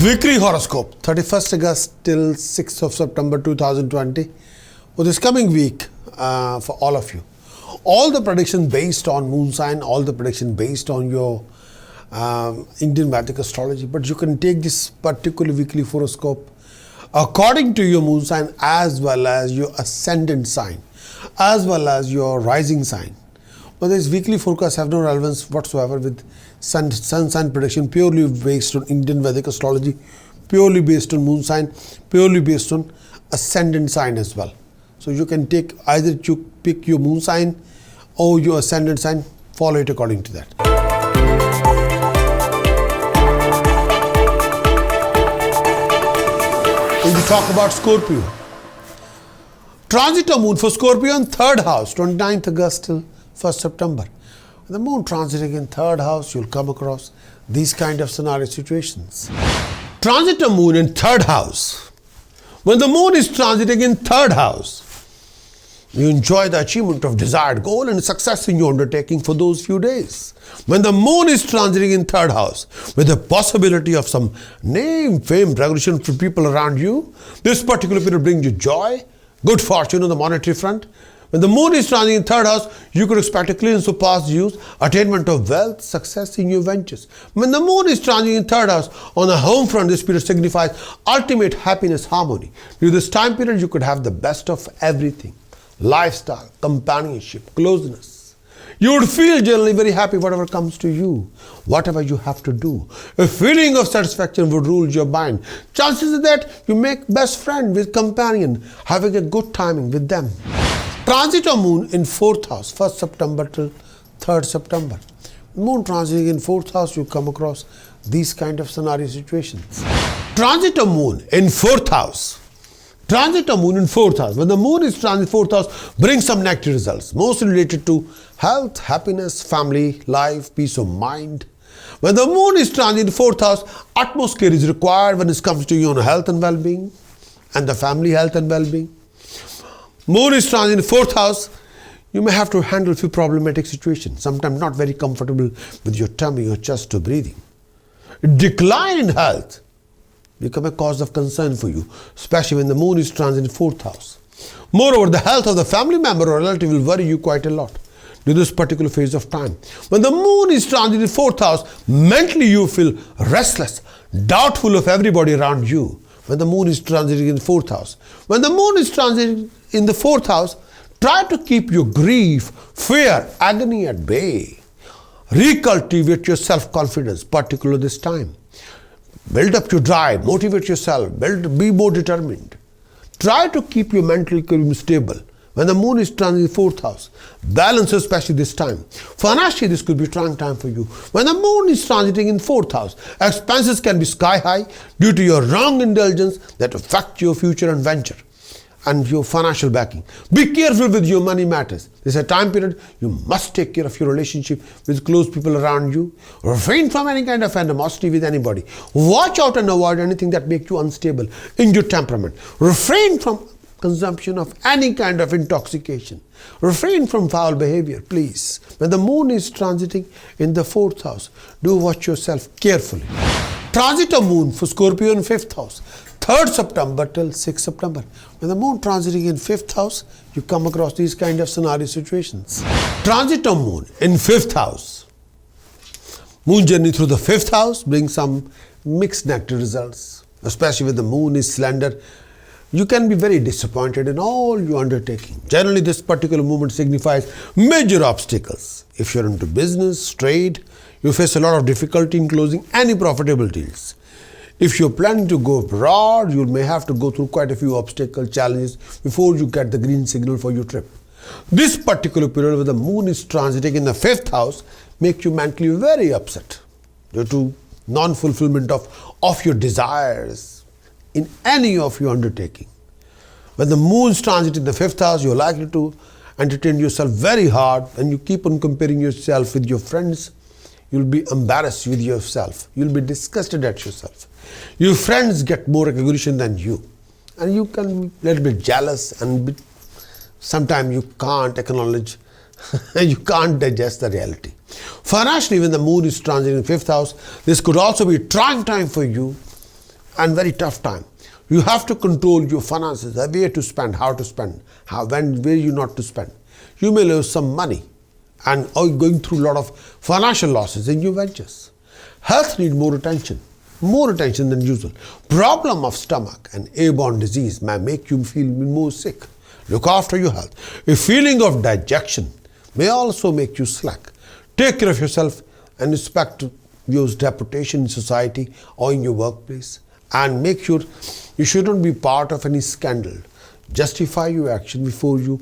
Weekly horoscope, 31st August till 6th of September 2020. For this coming week, for all of you, all the predictions based on moon sign, all the predictions based on your Indian Vedic astrology, but you can take this particular weekly horoscope according to your moon sign as well as your ascendant sign, as well as your rising sign. But this weekly forecast have no relevance whatsoever with sun sign prediction, purely based on Indian Vedic astrology, purely based on moon sign, purely based on ascendant sign as well. So you can take either you pick your moon sign or your ascendant sign, follow it according to that. If we talk about Scorpio, transit of moon for Scorpio in third house, 29th August till 1st September. When the moon transiting in third house, you'll come across these kind of scenario situations. Transit of moon in third house. When the moon is transiting in third house, you enjoy the achievement of desired goal and success in your undertaking for those few days. When the moon is transiting in third house, with the possibility of some name, fame, recognition for people around you, this particular period brings you joy, good fortune on the monetary front. When the moon is transiting in third house, you could expect a clearance of past dues, attainment of wealth, success in your ventures. When the moon is transiting in third house, on the home front, this period signifies ultimate happiness, harmony. During this time period, you could have the best of everything. Lifestyle, companionship, closeness. You would feel generally very happy whatever comes to you, whatever you have to do. A feeling of satisfaction would rule your mind. Chances are that you make best friend with companion, having a good timing with them. Transit of moon in fourth house, 1st September till 3rd September. Moon transiting in fourth house, you come across these kind of scenario situations. Transit of moon in fourth house. Transit of moon in fourth house. When the moon is transit fourth house, brings some negative results, mostly related to health, happiness, family, life, peace of mind. When the moon is transit in fourth house, utmost care is required when it comes to your own health and well-being and the family health and well-being. Moon is transit in fourth house, you may have to handle a few problematic situations, sometimes not very comfortable with your tummy or chest or breathing. Decline in health become a cause of concern for you, especially when the moon is transit in fourth house. Moreover, the health of the family member or relative will worry you quite a lot during this particular phase of time. When the moon is transit in fourth house, mentally you feel restless, doubtful of everybody around you. When the moon is transiting in the fourth house. When the moon is transiting in the fourth house, try to keep your grief, fear, agony at bay. Recultivate your self-confidence, particularly this time. Build up your drive, motivate yourself, be more determined. Try to keep your mental equilibrium stable. When the moon is transiting in the fourth house, balance especially this time. Financially, this could be a trying time for you. When the moon is transiting in fourth house, expenses can be sky high due to your wrong indulgence that affect your future and venture and your financial backing. Be careful with your money matters. This is a time period you must take care of your relationship with close people around you. Refrain from any kind of animosity with anybody. Watch out and avoid anything that makes you unstable in your temperament. Refrain from consumption of any kind of intoxication. Refrain from foul behavior, please. When the moon is transiting in the fourth house, do watch yourself carefully. Transit of moon for Scorpio in fifth house, 3rd September till 6th September. When the moon transiting in fifth house, you come across these kind of scenario situations. Transit of moon in fifth house. Moon journey through the fifth house brings some mixed negative results, especially when the moon is slender. You can be very disappointed in all your undertaking. Generally, this particular movement signifies major obstacles. If you're into business, trade, you face a lot of difficulty in closing any profitable deals. If you're planning to go abroad, you may have to go through quite a few obstacles, challenges before you get the green signal for your trip. This particular period where the moon is transiting in the fifth house makes you mentally very upset due to non-fulfillment of your desires in any of your undertaking. When the moon transit in the fifth house, you're likely to entertain yourself very hard, and you keep on comparing yourself with your friends. You'll be embarrassed with yourself. You'll be disgusted at yourself. Your friends get more recognition than you, and you can be a little bit jealous, and sometimes you can't acknowledge, you can't digest the reality. Financially, when the moon is transiting in fifth house, this could also be a trying time for you and very tough time. You have to control your finances, where to spend, how to spend, where you not to spend. You may lose some money and are going through a lot of financial losses in your ventures. Health needs more attention than usual. Problem of stomach and airborne disease may make you feel more sick. Look after your health. A feeling of dejection may also make you slack. Take care of yourself and respect your reputation in society or in your workplace, and make sure you shouldn't be part of any scandal. Justify your action before you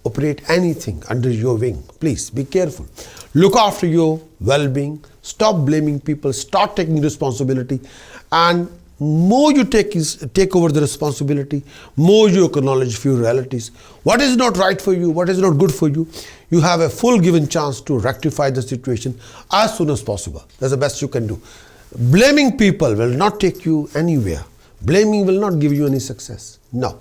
operate anything under your wing. Please be careful. Look after your well-being. Stop blaming people. Start taking responsibility. And more you take over the responsibility, more you acknowledge for your realities. What is not right for you, what is not good for you, you have a full given chance to rectify the situation as soon as possible. That's the best you can do. Blaming people will not take you anywhere. Blaming will not give you any success. No.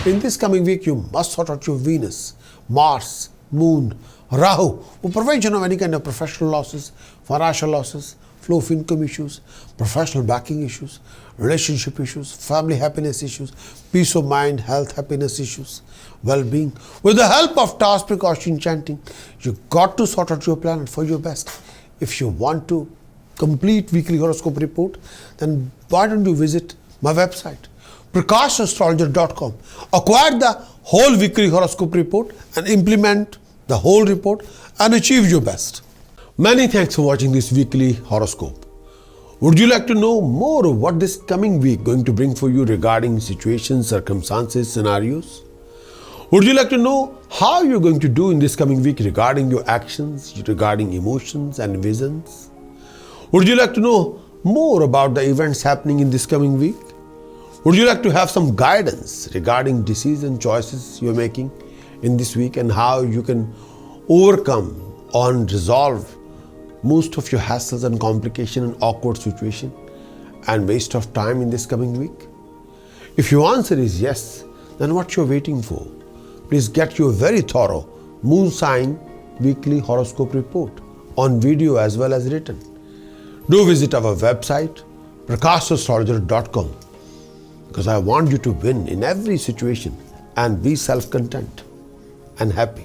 In this coming week, you must sort out your Venus, Mars, Moon, Rahu for prevention of any kind of professional losses, financial losses, flow of income issues, professional backing issues, relationship issues, family happiness issues, peace of mind, health happiness issues, well-being. With the help of task precaution chanting, you got to sort out your planet for your best. If you want to complete weekly horoscope report, then why don't you visit my website, prakashastrologer.com. Acquire the whole weekly horoscope report and implement the whole report and achieve your best. Many thanks for watching this weekly horoscope. Would you like to know more of what this coming week going to bring for you regarding situations, circumstances, scenarios? Would you like to know how you're going to do in this coming week regarding your actions, regarding emotions and visions? Would you like to know more about the events happening in this coming week? Would you like to have some guidance regarding decision choices you're making in this week and how you can overcome and resolve most of your hassles and complication and awkward situation and waste of time in this coming week? If your answer is yes, then what you're waiting for? Please get your very thorough moon sign weekly horoscope report on video as well as written. Do visit our website prakashastrologer.com, because I want you to win in every situation and be self-content and happy.